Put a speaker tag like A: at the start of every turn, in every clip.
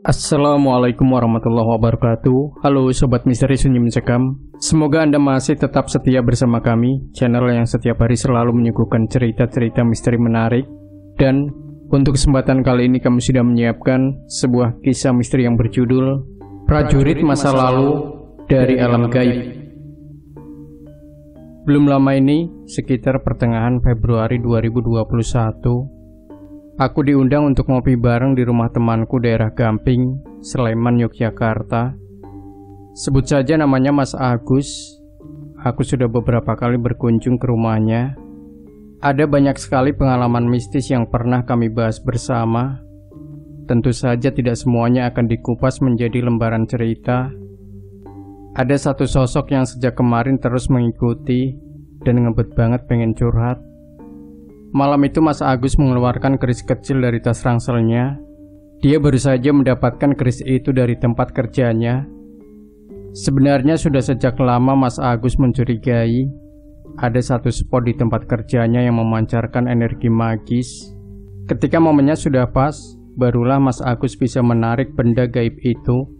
A: Assalamualaikum warahmatullahi wabarakatuh. Halo Sobat Misteri Sunyi Mencekam. Semoga Anda masih tetap setia bersama kami, channel yang setiap hari selalu menyuguhkan cerita-cerita misteri menarik. Dan untuk kesempatan kali ini kami sudah menyiapkan sebuah kisah misteri yang berjudul Prajurit Masa Lalu dari Alam Gaib. Belum lama ini, sekitar pertengahan Februari 2021, aku diundang untuk ngopi bareng di rumah temanku daerah Gamping, Sleman, Yogyakarta. Sebut saja namanya Mas Agus. Aku sudah beberapa kali berkunjung ke rumahnya. Ada banyak sekali pengalaman mistis yang pernah kami bahas bersama. Tentu saja tidak semuanya akan dikupas menjadi lembaran cerita. Ada satu sosok yang sejak kemarin terus mengikuti dan ngebet banget pengen curhat. Malam itu Mas Agus mengeluarkan keris kecil dari tas rangselnya. Dia baru saja mendapatkan keris itu dari tempat kerjanya. Sebenarnya sudah sejak lama Mas Agus mencurigai ada satu spot di tempat kerjanya yang memancarkan energi magis. Ketika momennya sudah pas, barulah Mas Agus bisa menarik benda gaib itu.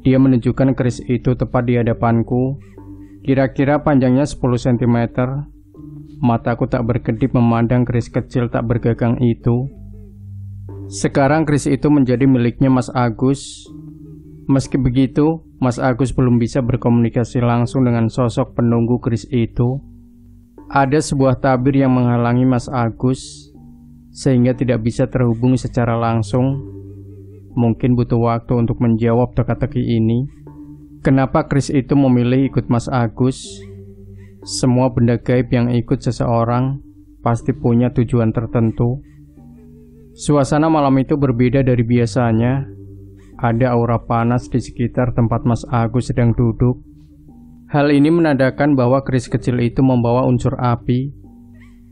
A: Dia menunjukkan keris itu tepat di hadapanku. Kira-kira panjangnya 10 cm. Mataku tak berkedip memandang keris kecil tak bergagang itu. Sekarang keris itu menjadi miliknya Mas Agus. Meski begitu, Mas Agus belum bisa berkomunikasi langsung dengan sosok penunggu keris itu. Ada sebuah tabir yang menghalangi Mas Agus, sehingga tidak bisa terhubung secara langsung. Mungkin butuh waktu untuk menjawab teka-teki ini. Kenapa keris itu memilih ikut Mas Agus? Semua benda gaib yang ikut seseorang pasti punya tujuan tertentu. Suasana malam itu berbeda dari biasanya. Ada aura panas di sekitar tempat Mas Agus sedang duduk. Hal ini menandakan bahwa keris kecil itu membawa unsur api.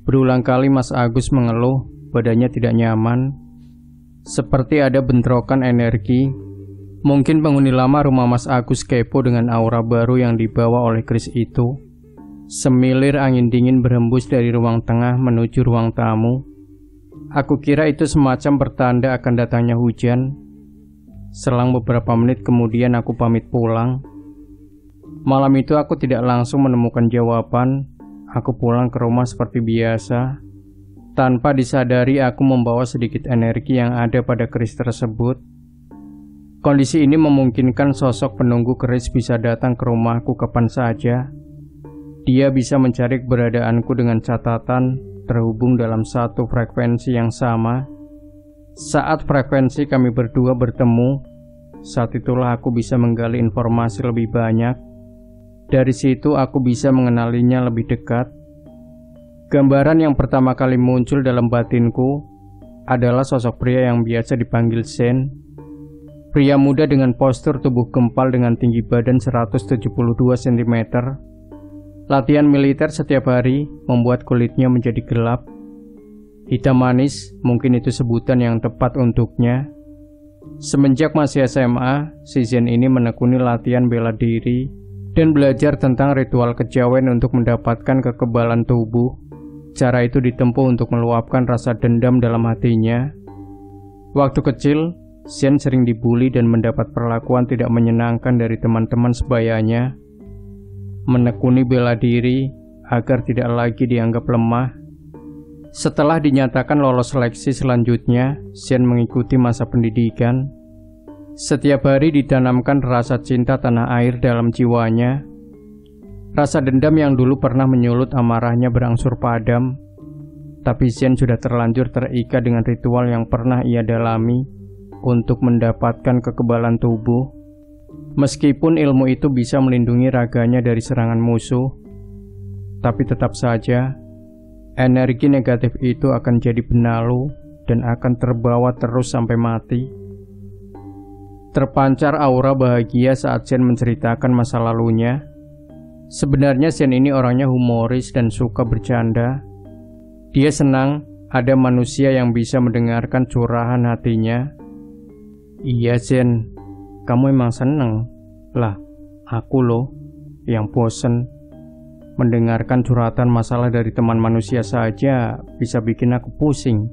A: Berulang kali Mas Agus mengeluh badannya tidak nyaman, seperti ada bentrokan energi. Mungkin penghuni lama rumah Mas Agus kepo dengan aura baru yang dibawa oleh keris itu. Semilir angin dingin berhembus dari ruang tengah menuju ruang tamu. Aku kira itu semacam pertanda akan datangnya hujan. Selang beberapa menit kemudian aku pamit pulang. Malam itu aku tidak langsung menemukan jawaban. Aku pulang ke rumah seperti biasa. Tanpa disadari aku membawa sedikit energi yang ada pada keris tersebut. Kondisi ini memungkinkan sosok penunggu keris bisa datang ke rumahku kapan saja. Dia bisa mencari keberadaanku dengan catatan terhubung dalam satu frekuensi yang sama. Saat frekuensi kami berdua bertemu, saat itulah aku bisa menggali informasi lebih banyak. Dari situ aku bisa mengenalinya lebih dekat. Gambaran yang pertama kali muncul dalam batinku adalah sosok pria yang biasa dipanggil Sen. Pria muda dengan postur tubuh gempal dengan tinggi badan 172 cm. Latihan militer setiap hari membuat kulitnya menjadi gelap, hitam manis, mungkin itu sebutan yang tepat untuknya. Semenjak masih SMA, si Zen ini menekuni latihan bela diri dan belajar tentang ritual kejawen untuk mendapatkan kekebalan tubuh. Cara itu ditempuh untuk meluapkan rasa dendam dalam hatinya. Waktu kecil, Zen sering dibully dan mendapat perlakuan tidak menyenangkan dari teman-teman sebayanya. Menekuni bela diri agar tidak lagi dianggap lemah. Setelah dinyatakan lolos seleksi selanjutnya, Zen mengikuti masa pendidikan. Setiap hari ditanamkan rasa cinta tanah air dalam jiwanya. Rasa dendam yang dulu pernah menyulut amarahnya berangsur padam. Tapi Zen sudah terlanjur terikat dengan ritual yang pernah ia dalami untuk mendapatkan kekebalan tubuh. Meskipun ilmu itu bisa melindungi raganya dari serangan musuh, tapi tetap saja energi negatif itu akan jadi benalu dan akan terbawa terus sampai mati. Terpancar aura bahagia saat Zen menceritakan masa lalunya. Sebenarnya Zen ini orangnya humoris dan suka bercanda. Dia senang ada manusia yang bisa mendengarkan curahan hatinya. Iya Zen, kamu emang seneng? Lah, aku loh yang bosen. Mendengarkan curhatan masalah dari teman manusia saja bisa bikin aku pusing.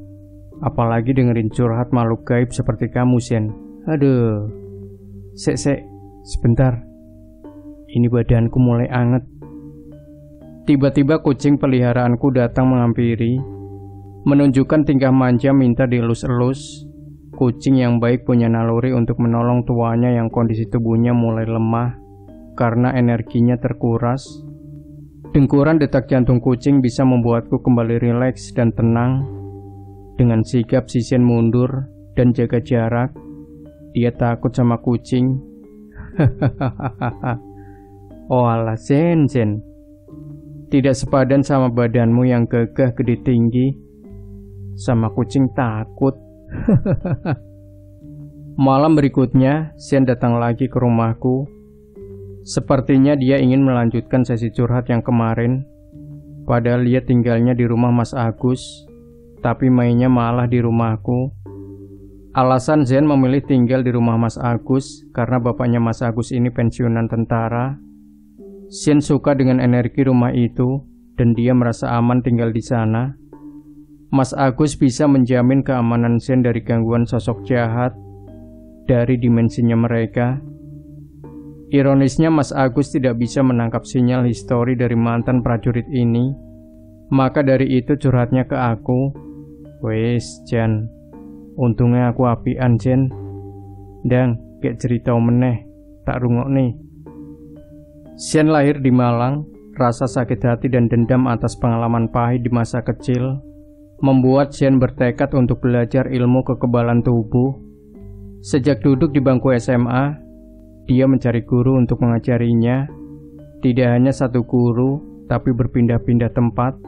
A: Apalagi dengerin curhat makhluk gaib seperti kamu, Zen. Aduh, sek, sebentar. Ini badanku mulai anget. Tiba-tiba kucing peliharaanku datang menghampiri, menunjukkan tingkah manja minta dielus-elus. Kucing yang baik punya naluri untuk menolong tuannya yang kondisi tubuhnya mulai lemah karena energinya terkuras. Dengkuran detak jantung kucing bisa membuatku kembali rileks dan tenang. Dengan sigap si Shen mundur dan jaga jarak. Dia takut sama kucing. Oh alah Shen. Tidak sepadan sama badanmu yang gagah gede tinggi. Sama kucing takut. Malam berikutnya, Shen datang lagi ke rumahku. Sepertinya dia ingin melanjutkan sesi curhat yang kemarin. Padahal dia tinggalnya di rumah Mas Agus, tapi mainnya malah di rumahku. Alasan Shen memilih tinggal di rumah Mas Agus karena bapaknya Mas Agus ini pensiunan tentara. Shen suka dengan energi rumah itu dan dia merasa aman tinggal di sana. Mas Agus bisa menjamin keamanan Shen dari gangguan sosok jahat dari dimensinya mereka. Ironisnya Mas Agus tidak bisa menangkap sinyal histori dari mantan prajurit ini. Maka dari itu curhatnya ke aku. Wes Jan, untungnya aku apian Jen. Dang, kayak cerita meneh, tak rungok nih. Shen lahir di Malang. Rasa sakit hati dan dendam atas pengalaman pahit di masa kecil membuat Shen bertekad untuk belajar ilmu kekebalan tubuh. Sejak duduk di bangku SMA, dia mencari guru untuk mengajarinya. Tidak hanya satu guru, tapi berpindah-pindah tempat.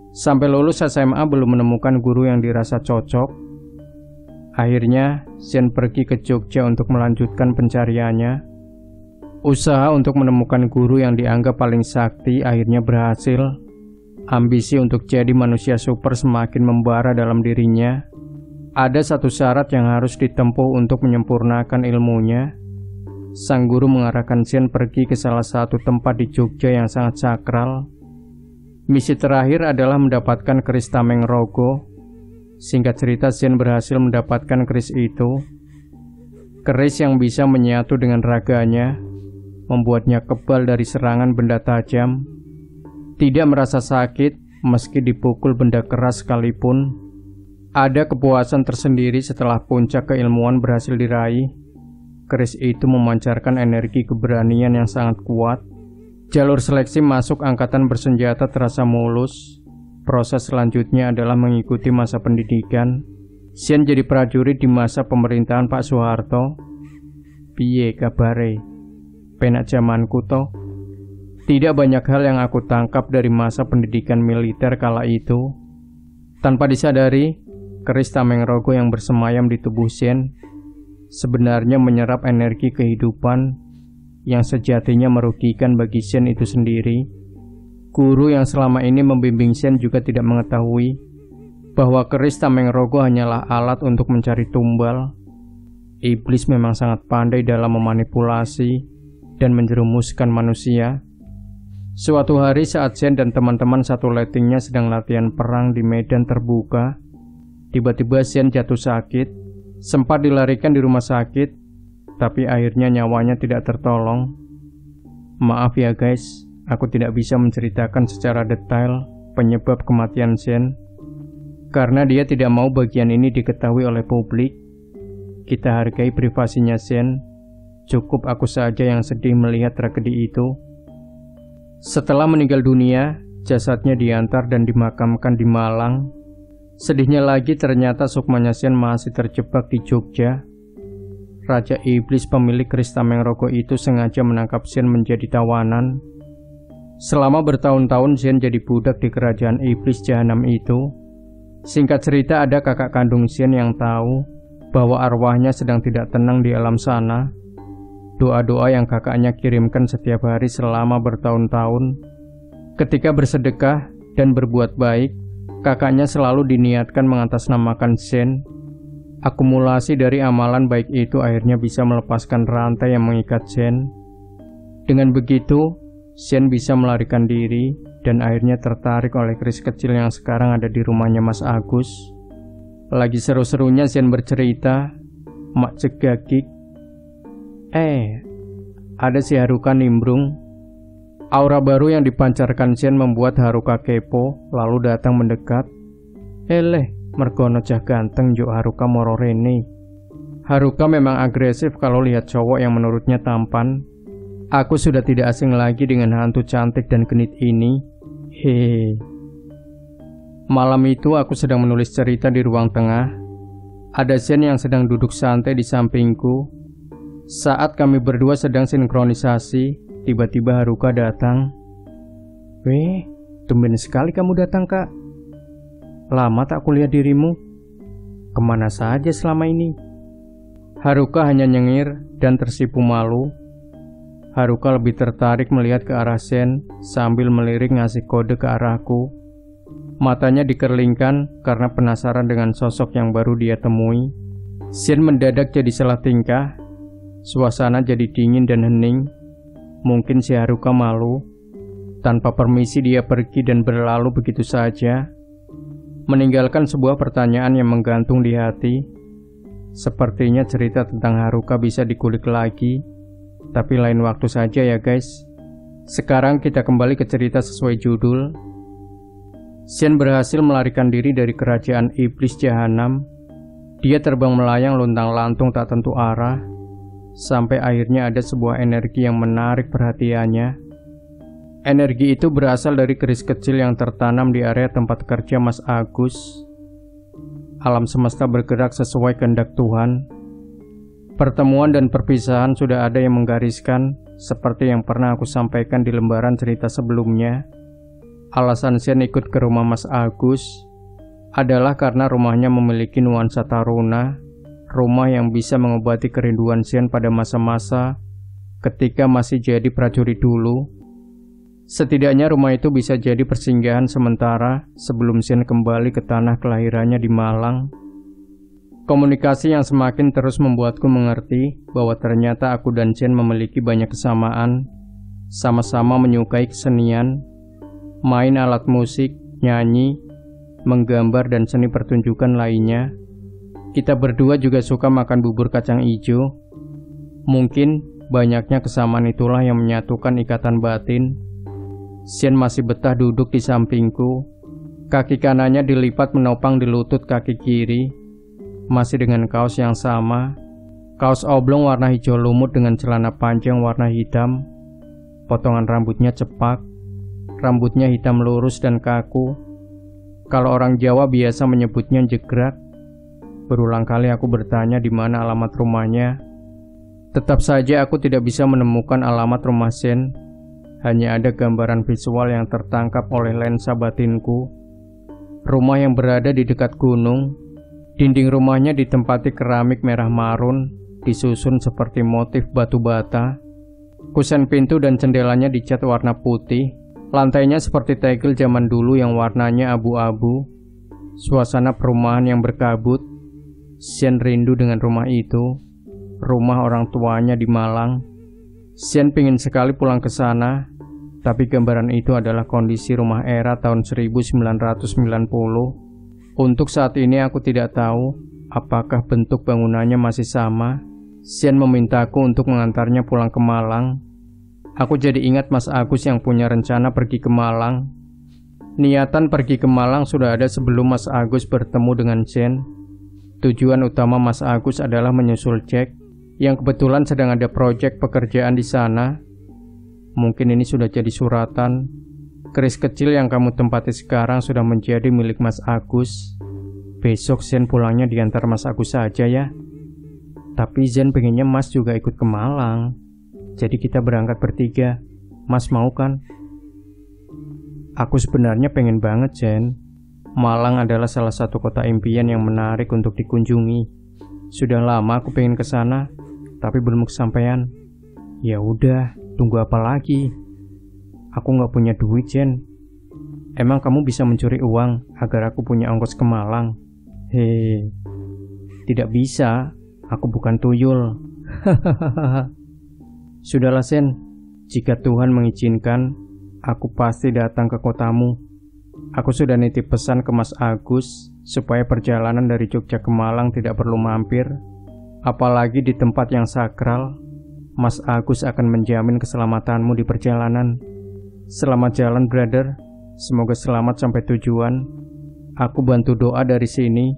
A: Sampai lulus SMA belum menemukan guru yang dirasa cocok. Akhirnya, Shen pergi ke Jogja untuk melanjutkan pencariannya. Usaha untuk menemukan guru yang dianggap paling sakti akhirnya berhasil. Ambisi untuk jadi manusia super semakin membara dalam dirinya. Ada satu syarat yang harus ditempuh untuk menyempurnakan ilmunya. Sang guru mengarahkan Shen pergi ke salah satu tempat di Jogja yang sangat sakral. Misi terakhir adalah mendapatkan keris Tameng Rogo. Singkat cerita, Shen berhasil mendapatkan keris itu. Keris yang bisa menyatu dengan raganya, membuatnya kebal dari serangan benda tajam. Tidak merasa sakit meski dipukul benda keras sekalipun. Ada kepuasan tersendiri setelah puncak keilmuan berhasil diraih. Keris itu memancarkan energi keberanian yang sangat kuat. Jalur seleksi masuk angkatan bersenjata terasa mulus. Proses selanjutnya adalah mengikuti masa pendidikan. Shen jadi prajurit di masa pemerintahan Pak Soeharto. Piye kabare? Penak zamanku toh. Tidak banyak hal yang aku tangkap dari masa pendidikan militer kala itu. Tanpa disadari, keris Tameng Rogo yang bersemayam di tubuh Shen sebenarnya menyerap energi kehidupan yang sejatinya merugikan bagi Shen itu sendiri. Guru yang selama ini membimbing Shen juga tidak mengetahui bahwa keris Tameng Rogo hanyalah alat untuk mencari tumbal. Iblis memang sangat pandai dalam memanipulasi dan menjerumuskan manusia. Suatu hari saat Shen dan teman-teman satu lettingnya sedang latihan perang di medan terbuka, tiba-tiba Shen jatuh sakit, sempat dilarikan di rumah sakit, tapi akhirnya nyawanya tidak tertolong. Maaf ya guys, aku tidak bisa menceritakan secara detail penyebab kematian Shen, karena dia tidak mau bagian ini diketahui oleh publik. Kita hargai privasinya Shen, cukup aku saja yang sedih melihat tragedi itu. Setelah meninggal dunia, jasadnya diantar dan dimakamkan di Malang. Sedihnya lagi ternyata sukmanya Shen masih terjebak di Jogja. Raja Iblis pemilik keris Tameng Rogo itu sengaja menangkap Shen menjadi tawanan. Selama bertahun-tahun Shen jadi budak di kerajaan Iblis Jahanam itu. Singkat cerita, ada kakak kandung Shen yang tahu bahwa arwahnya sedang tidak tenang di alam sana. Doa-doa yang kakaknya kirimkan setiap hari selama bertahun-tahun. Ketika bersedekah dan berbuat baik, kakaknya selalu diniatkan mengatasnamakan Shen. Akumulasi dari amalan baik itu akhirnya bisa melepaskan rantai yang mengikat Shen. Dengan begitu, Shen bisa melarikan diri dan akhirnya tertarik oleh keris kecil yang sekarang ada di rumahnya Mas Agus. Lagi seru-serunya Shen bercerita, Mak cegagik. Ada si Haruka nimbrung. Aura baru yang dipancarkan Zen membuat Haruka kepo, lalu datang mendekat. Mergono cah ganteng juk Haruka moro rene. Haruka memang agresif kalau lihat cowok yang menurutnya tampan. Aku sudah tidak asing lagi dengan hantu cantik dan genit ini. Malam itu aku sedang menulis cerita di ruang tengah. Ada Zen yang sedang duduk santai di sampingku. Saat kami berdua sedang sinkronisasi, tiba-tiba Haruka datang. Tumben sekali kamu datang, Kak. Lama tak kulihat dirimu. Kemana saja selama ini? Haruka hanya nyengir dan tersipu malu. Haruka lebih tertarik melihat ke arah Zen sambil melirik ngasih kode ke arahku. Matanya dikerlingkan karena penasaran dengan sosok yang baru dia temui. Zen mendadak jadi salah tingkah. Suasana jadi dingin dan hening. Mungkin si Haruka malu. Tanpa permisi dia pergi dan berlalu begitu saja, meninggalkan sebuah pertanyaan yang menggantung di hati. Sepertinya cerita tentang Haruka bisa dikulik lagi, tapi lain waktu saja ya guys. Sekarang kita kembali ke cerita sesuai judul. Zen berhasil melarikan diri dari kerajaan iblis Jahanam. Dia terbang melayang luntang-lantung tak tentu arah, sampai akhirnya ada sebuah energi yang menarik perhatiannya. Energi itu berasal dari keris kecil yang tertanam di area tempat kerja Mas Agus. Alam semesta bergerak sesuai kehendak Tuhan. Pertemuan dan perpisahan sudah ada yang menggariskan, seperti yang pernah aku sampaikan di lembaran cerita sebelumnya. Alasan Zen ikut ke rumah Mas Agus adalah karena rumahnya memiliki nuansa taruna, rumah yang bisa mengobati kerinduan Zen pada masa-masa ketika masih jadi prajurit dulu. Setidaknya rumah itu bisa jadi persinggahan sementara sebelum Zen kembali ke tanah kelahirannya di Malang. Komunikasi yang semakin terus membuatku mengerti bahwa ternyata aku dan Zen memiliki banyak kesamaan. Sama-sama menyukai kesenian, main alat musik, nyanyi, menggambar dan seni pertunjukan lainnya. Kita berdua juga suka makan bubur kacang ijo. Mungkin banyaknya kesamaan itulah yang menyatukan ikatan batin. Zen masih betah duduk di sampingku. Kaki kanannya dilipat menopang di lutut kaki kiri. Masih dengan kaos yang sama. Kaos oblong warna hijau lumut dengan celana panjang warna hitam. Potongan rambutnya cepak. Rambutnya hitam lurus dan kaku. Kalau orang Jawa biasa menyebutnya jegrak. Berulang kali aku bertanya di mana alamat rumahnya. Tetap saja aku tidak bisa menemukan alamat rumah Zen. Hanya ada gambaran visual yang tertangkap oleh lensa batinku. Rumah yang berada di dekat gunung. Dinding rumahnya ditempati keramik merah marun, disusun seperti motif batu bata. Kusen pintu dan jendelanya dicat warna putih. Lantainya seperti tegel zaman dulu yang warnanya abu-abu. Suasana perumahan yang berkabut. Zen rindu dengan rumah itu. Rumah orang tuanya di Malang. Zen pingin sekali pulang ke sana, tapi gambaran itu adalah kondisi rumah era tahun 1990. Untuk saat ini aku tidak tahu apakah bentuk bangunannya masih sama. Zen memintaku untuk mengantarnya pulang ke Malang. Aku jadi ingat Mas Agus yang punya rencana pergi ke Malang. Niatan pergi ke Malang sudah ada sebelum Mas Agus bertemu dengan Zen. Tujuan utama Mas Agus adalah menyusul Jack yang kebetulan sedang ada proyek pekerjaan di sana. Mungkin ini sudah jadi suratan. Keris kecil yang kamu tempati sekarang sudah menjadi milik Mas Agus. Besok Zen pulangnya diantar Mas Agus saja ya. Tapi Zen pengennya Mas juga ikut ke Malang. Jadi kita berangkat bertiga. Mas mau kan? Aku sebenarnya pengen banget Zen. Malang adalah salah satu kota impian yang menarik untuk dikunjungi. Sudah lama aku pengen ke sana, tapi belum kesampaian. Ya udah, tunggu apa lagi? Aku nggak punya duit, Jen. Emang kamu bisa mencuri uang agar aku punya ongkos ke Malang? Hei, tidak bisa. Aku bukan tuyul. Sudahlah, Sen. Jika Tuhan mengizinkan, aku pasti datang ke kotamu. Aku sudah nitip pesan ke Mas Agus supaya perjalanan dari Jogja ke Malang tidak perlu mampir. Apalagi di tempat yang sakral. Mas Agus akan menjamin keselamatanmu di perjalanan. Selamat jalan, brother. Semoga selamat sampai tujuan. Aku bantu doa dari sini.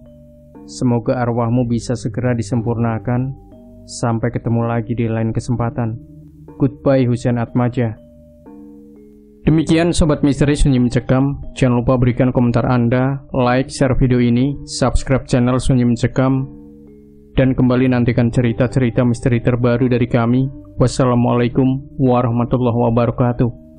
A: Semoga arwahmu bisa segera disempurnakan. Sampai ketemu lagi di lain kesempatan. Goodbye, Husain Atmaja. Demikian Sobat Misteri Sunyi Mencekam. Jangan lupa berikan komentar Anda, like, share video ini, subscribe channel Sunyi Mencekam, dan kembali nantikan cerita-cerita misteri terbaru dari kami. Wassalamualaikum warahmatullahi wabarakatuh.